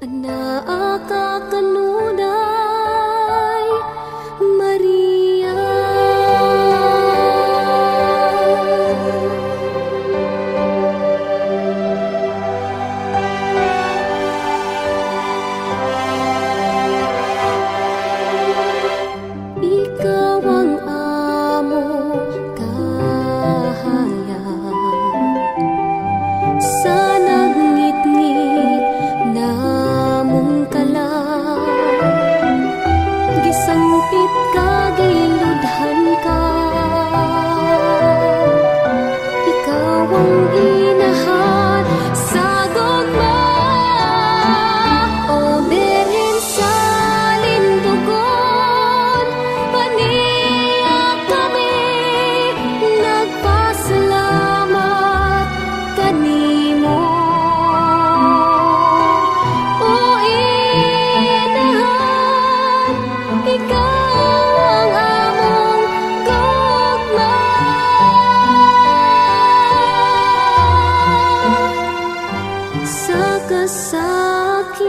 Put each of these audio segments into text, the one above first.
Anaa ka kanunay, Maria. Ikaw ang amo kahayag sa nagngit-ngit namong kalang, gisangpit ka, giludhan ka. Ikaw ang inahan sa gugma, O Birhen sa lintugon. Paniyak kami nagpasalamat kanimo, O inahan, ikaw ang among gugma. Sa kasakit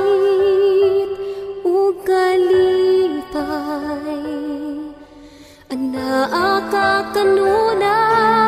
ug kalipay, anaa ka kanunay,